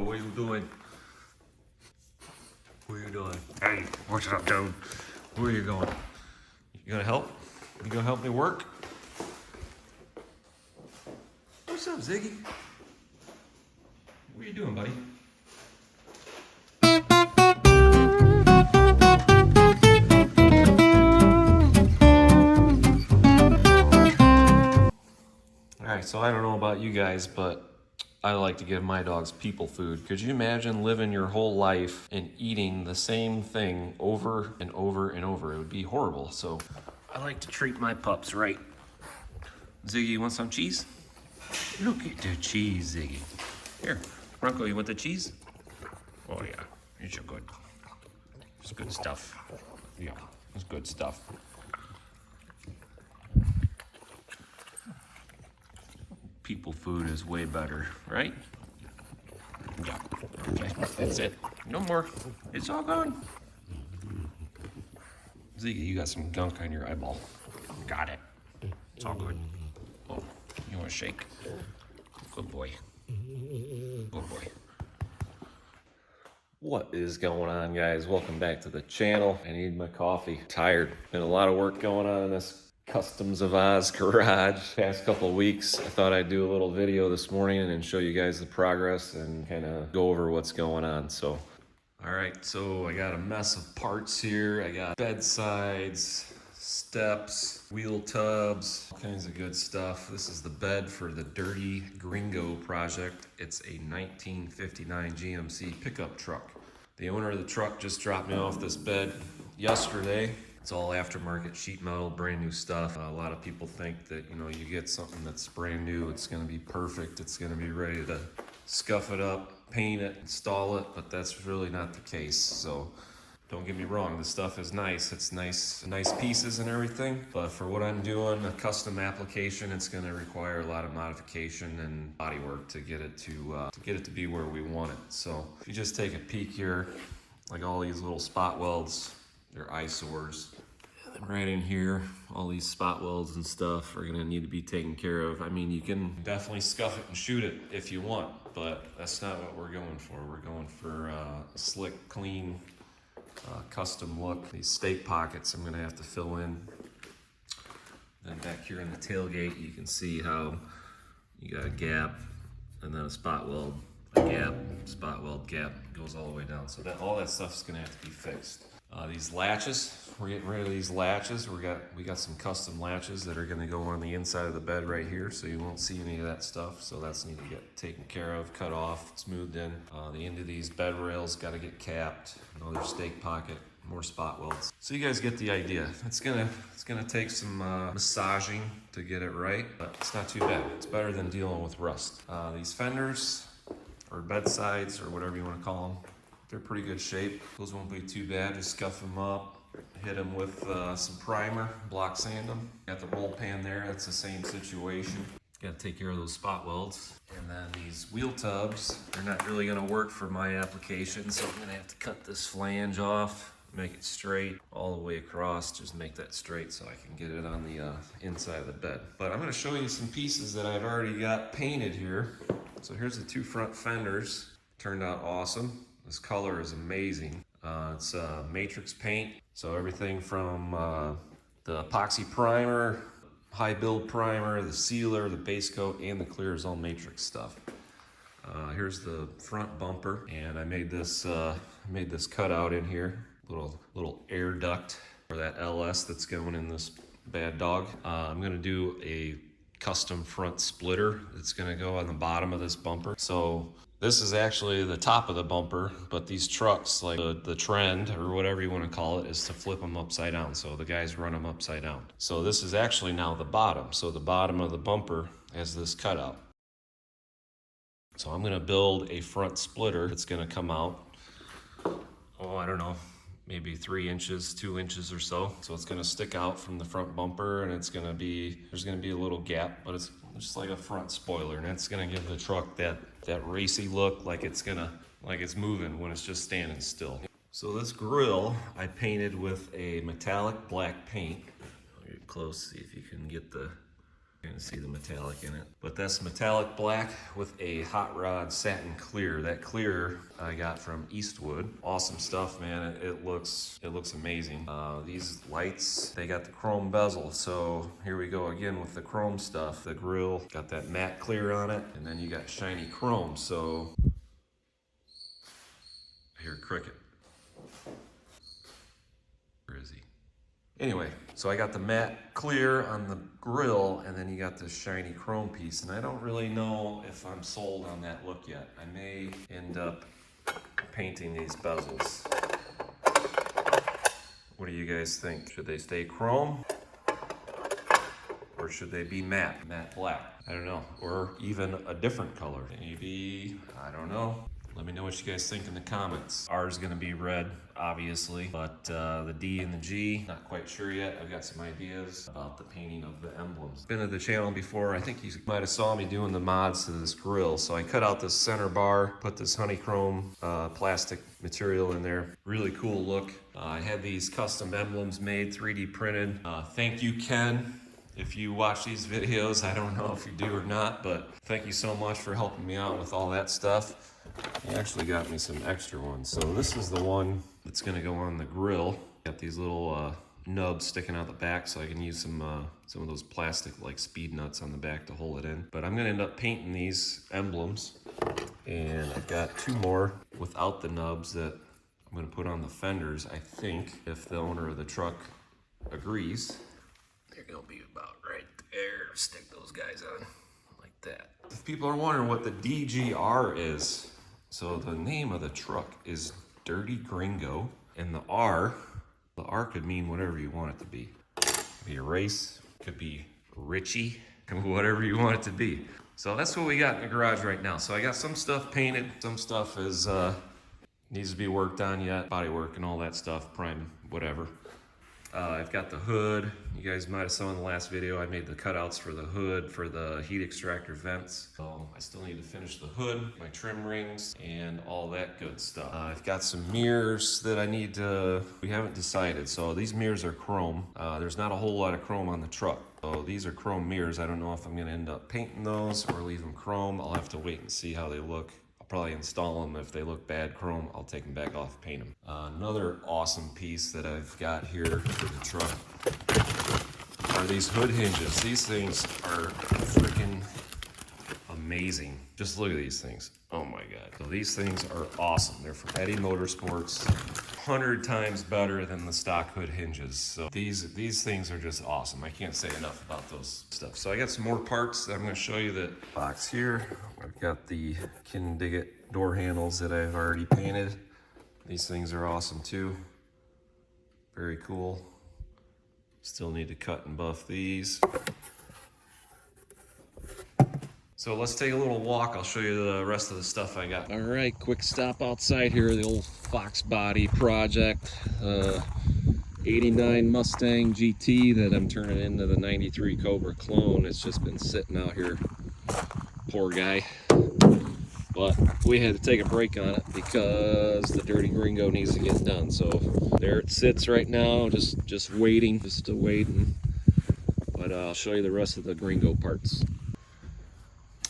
what are you doing? What are you doing? Hey, what's up, dude? Where are you going? You gonna help? You gonna help me work? What's up, Ziggy? What are you doing, buddy? Alright, so I don't know about you guys, but I like to give my dogs people food. Could you imagine living your whole life and eating the same thing over and over and over? It would be horrible. So I like to treat my pups right. Ziggy, you want some cheese? Look at the cheese, Ziggy. Here, Bronco, you want the cheese? Oh yeah, it's good. It's good stuff. Yeah, it's good stuff. People food is way better, right? Yeah, okay, that's it. No more, it's all gone. Ziggy, you got some gunk on your eyeball. Got it, it's all good. Oh, you want a shake? Good boy, good boy. What is going on, guys? Welcome back to the channel. I need my coffee. Tired, been a lot of work going on in this Customsofoz garage past couple of weeks. I thought I'd do a little video this morning and show you guys the progress and kind of go over what's going on. So, all right, so I got a mess of parts here. I got bed sides, steps, wheel tubs, all kinds of good stuff. This is the bed for the Dirty Gringo project. It's a 1959 GMC pickup truck. The owner of the truck just dropped me off this bed yesterday. It's all aftermarket sheet metal, brand new stuff. A lot of people think that, you know, you get something that's brand new, it's gonna be perfect, it's gonna be ready to scuff it up, paint it, install it, but that's really not the case. So don't get me wrong, the stuff is nice. It's nice pieces and everything, but for what I'm doing, a custom application, it's gonna require a lot of modification and body work to get it to be where we want it. So if you just take a peek here, like all these little spot welds, they're eyesores. And right in here, all these spot welds and stuff are gonna need to be taken care of. I mean, you can definitely scuff it and shoot it if you want, but that's not what we're going for. We're going for a slick, clean, custom look. These stake pockets I'm gonna have to fill in. Then back here in the tailgate, you can see how you got a gap and then a spot weld, a gap, spot weld, gap, goes all the way down. So that all that stuff's gonna have to be fixed. These latches, we're getting rid of these latches. We got some custom latches that are gonna go on the inside of the bed right here, so you won't see any of that stuff. So that's need to get taken care of, cut off, smoothed in. The end of these bed rails got to get capped. Another stake pocket, more spot welds. So you guys get the idea. It's gonna take some massaging to get it right, but it's not too bad. It's better than dealing with rust. These fenders, or bedsides, or whatever you want to call them, they're pretty good shape. Those won't be too bad. Just scuff them up, hit them with some primer, block sand them. Got the roll pan there, that's the same situation. Got to take care of those spot welds. And then these wheel tubs, they're not really gonna work for my application, so I'm gonna have to cut this flange off, make it straight all the way across, just make that straight so I can get it on the inside of the bed. But I'm gonna show you some pieces that I've already got painted here. So here's the two front fenders. Turned out awesome. This color is amazing. It's matrix paint. So everything from the epoxy primer, high build primer, the sealer, the base coat, and the clear is all matrix stuff. Here's the front bumper, and I made this cutout in here, little air duct for that LS that's going in this bad dog. I'm gonna do a custom front splitter that's gonna go on the bottom of this bumper. So this is actually the top of the bumper, but these trucks, like the trend or whatever you want to call it, is to flip them upside down. So the guys run them upside down. So this is actually now the bottom. So the bottom of the bumper has this cutout. So I'm gonna build a front splitter that's gonna come out, oh, I don't know, maybe 3 inches, 2 inches or so. So it's gonna stick out from the front bumper, and there's gonna be a little gap, but it's just like a front spoiler, and it's gonna give the truck that racy look, like it's moving when it's just standing still. So this grill I painted with a metallic black paint. I'll get close, see if you can get the kind can see the metallic in it. But that's metallic black with a hot rod satin clear. That clear I got from Eastwood. Awesome stuff, man. It looks amazing. These lights, they got the chrome bezel. So here we go again with the chrome stuff. The grill got that matte clear on it, and then you got shiny chrome. So I hear cricket. Where is he? Anyway, so I got the matte clear on the grill, and then you got this shiny chrome piece, and I don't really know if I'm sold on that look yet. I may end up painting these bezels. What do you guys think? Should they stay chrome? Or should they be matte black? I don't know. Or even a different color. Maybe, I don't know. Let me know what you guys think in the comments. R is gonna be red, obviously, but the D and the G, not quite sure yet. I've got some ideas about the painting of the emblems. Been to the channel before. I think you might have saw me doing the mods to this grill. So I cut out this center bar, put this honeycomb plastic material in there. Really cool look. I had these custom emblems made, 3D printed. Thank you, Ken. If you watch these videos, I don't know if you do or not, but thank you so much for helping me out with all that stuff. He actually got me some extra ones. So this is the one that's gonna go on the grill. Got these little nubs sticking out the back, so I can use some of those plastic like speed nuts on the back to hold it in. But I'm gonna end up painting these emblems, and I've got two more without the nubs that I'm gonna put on the fenders, I think, if the owner of the truck agrees. They're gonna be about right there. Stick those guys on like that. If people are wondering what the DGR is, so the name of the truck is Dirty Gringo, and the R could mean whatever you want it to be. It could be a race, could be Richie, whatever you want it to be. So that's what we got in the garage right now. So I got some stuff painted, some stuff is needs to be worked on yet, body work and all that stuff, prime, whatever. I've got the hood. You guys might have saw in the last video, I made the cutouts for the hood for the heat extractor vents. So I still need to finish the hood, my trim rings, and all that good stuff. I've got some mirrors that I need to, we haven't decided. So these mirrors are chrome. There's not a whole lot of chrome on the truck. So these are chrome mirrors. I don't know if I'm gonna end up painting those or leave them chrome. I'll have to wait and see how they look. Probably install them. If they look bad chrome, I'll take them back off, paint them. Another awesome piece that I've got here for the truck are these hood hinges. These things are freaking amazing. Just look at these things. Oh my God. So these things are awesome. They're from Eddie Motorsports. 100 times better than the stock hood hinges. So these things are just awesome. I can't say enough about those stuff. So I got some more parts that I'm going to show you. That box here, I've got the Kindig-It door handles that I've already painted. These things are awesome too. Very cool. Still need to cut and buff these. So let's take a little walk. I'll show you the rest of the stuff I got. All right, quick stop outside here. The old Fox Body project. 89 Mustang GT that I'm turning into the 93 Cobra clone. It's just been sitting out here. Poor guy. But we had to take a break on it because the Dirty Gringo needs to get done. So there it sits right now, just waiting, But I'll show you the rest of the Gringo parts.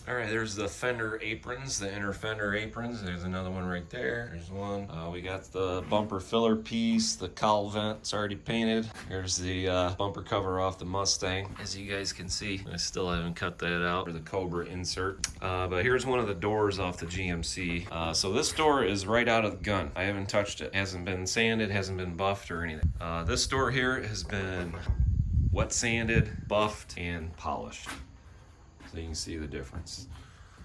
All right, there's the fender aprons, the inner fender aprons. There's another one right there. There's one. We got the bumper filler piece, the cowl vent's already painted. Here's the bumper cover off the Mustang. As you guys can see, I still haven't cut that out for the Cobra insert. But here's one of the doors off the GMC. So this door is right out of the gun. I haven't touched it. Hasn't been sanded, hasn't been buffed or anything. This door here has been wet sanded, buffed, and polished. So you can see the difference.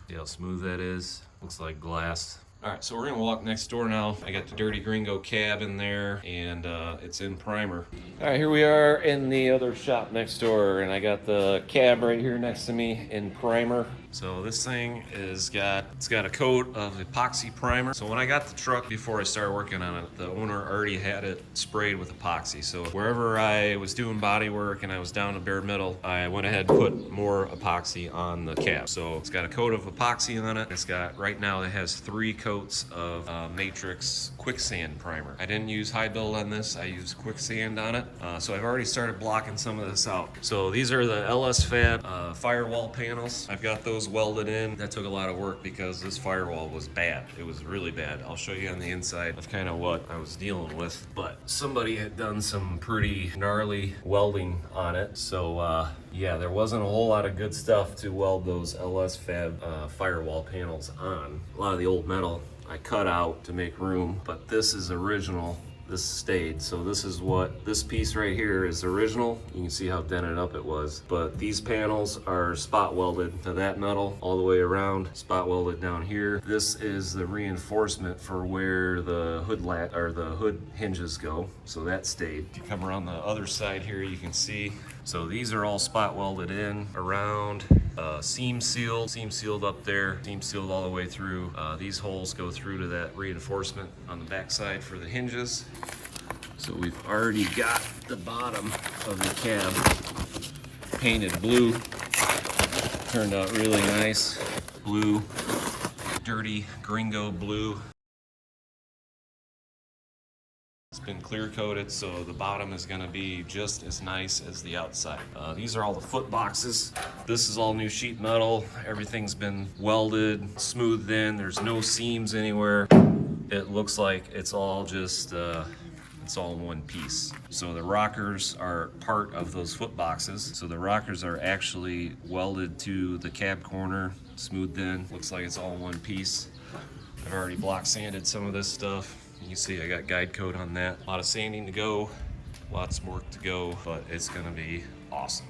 See how smooth that is? Looks like glass. All right, so we're gonna walk next door now. I got the Dirty Gringo cab in there, and it's in primer. All right, here we are in the other shop next door, and I got the cab right here next to me in primer. So this thing it's got a coat of epoxy primer. So when I got the truck, before I started working on it, the owner already had it sprayed with epoxy. So wherever I was doing body work and I was down to bare metal, I went ahead and put more epoxy on the cab. So it's got a coat of epoxy on it. It's got, right now it has 3 coats of Matrix quicksand primer. I didn't use high build on this, I used quicksand on it. So I've already started blocking some of this out. So these are the LS Fab firewall panels. I've got those welded in. That took a lot of work because this firewall was bad. It was really bad. I'll show you on the inside of kind of what I was dealing with. But somebody had done some pretty gnarly welding on it. So yeah, there wasn't a whole lot of good stuff to weld those LS Fab firewall panels on. A lot of the old metal I cut out to make room, but this is original. This stayed. So this piece right here is original. You can see how dented up it was. But these panels are spot welded to that metal all the way around, spot welded down here. This is the reinforcement for where the hood hinges go. So that stayed. If you come around the other side here, you can see. So these are all spot welded in around, seam sealed up there, seam sealed all the way through. These holes go through to that reinforcement on the back side for the hinges. So we've already got the bottom of the cab painted blue. Turned out really nice. Blue, dirty Gringo blue. It's been clear coated, so the bottom is gonna be just as nice as the outside. These are all the foot boxes. This is all new sheet metal. Everything's been welded, smoothed in. There's no seams anywhere. It looks like it's all just, it's all one piece. So the rockers are part of those foot boxes. So the rockers are actually welded to the cab corner, smoothed in. Looks like it's all one piece. I've already block sanded some of this stuff. You can see I got guide coat on that. A lot of sanding to go, lots more to go, but it's gonna be awesome.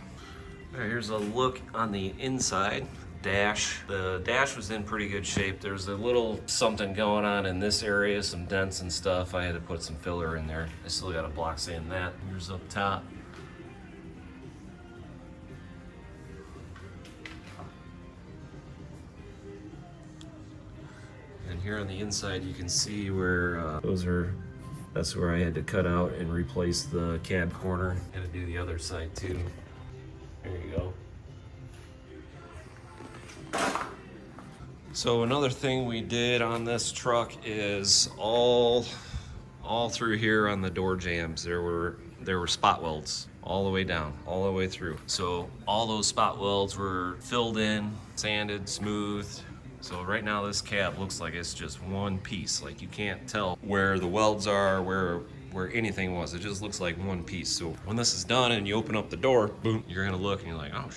All right, here's a look on the inside dash. The dash was in pretty good shape. There's a little something going on in this area, some dents and stuff. I had to put some filler in there. I still gotta block sand that. Here's up top. And here on the inside, you can see where that's where I had to cut out and replace the cab corner. Had to do the other side too. There you go. So another thing we did on this truck is all through here on the door jambs, there were spot welds all the way down, all the way through. So all those spot welds were filled in, sanded, smoothed. So right now this cab looks like it's just one piece. Like you can't tell where the welds are, where anything was. It just looks like one piece. So when this is done and you open up the door, boom, you're gonna look and you're like, oh,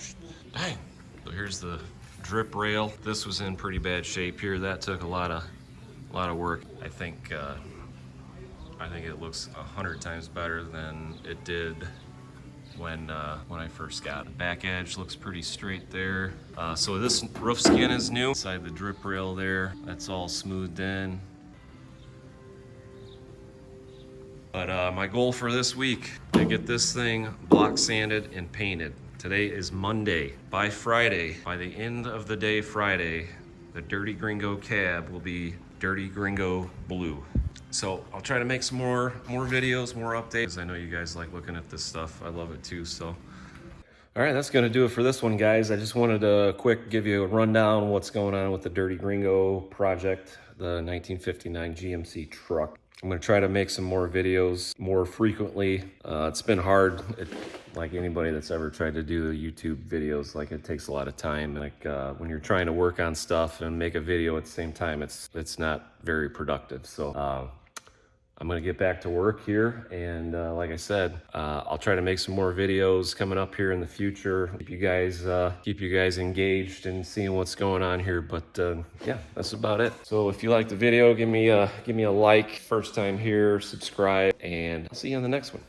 dang. So here's the drip rail. This was in pretty bad shape here. That took a lot of work. I think it looks 100 times better than it did when I first got it. Back edge looks pretty straight there. So this roof skin is new. Inside the drip rail there, that's all smoothed in. But my goal for this week, to get this thing block sanded and painted. Today is Monday. By Friday, by the end of the day Friday, the Dirty Gringo cab will be Dirty Gringo blue. So I'll try to make some more videos, more updates. I know you guys like looking at this stuff. I love it too, so. All right, that's gonna do it for this one, guys. I just wanted to give you a rundown of what's going on with the Dirty Gringo project, the 1959 GMC truck. I'm gonna try to make some more videos more frequently. It's been hard, like anybody that's ever tried to do the YouTube videos, like it takes a lot of time. Like when you're trying to work on stuff and make a video at the same time, it's not very productive. So I'm gonna get back to work here, and like I said, I'll try to make some more videos coming up here in the future. Keep you guys engaged and seeing what's going on here. But yeah, that's about it. So if you like the video, give me a like. First time here, subscribe, and I'll see you on the next one.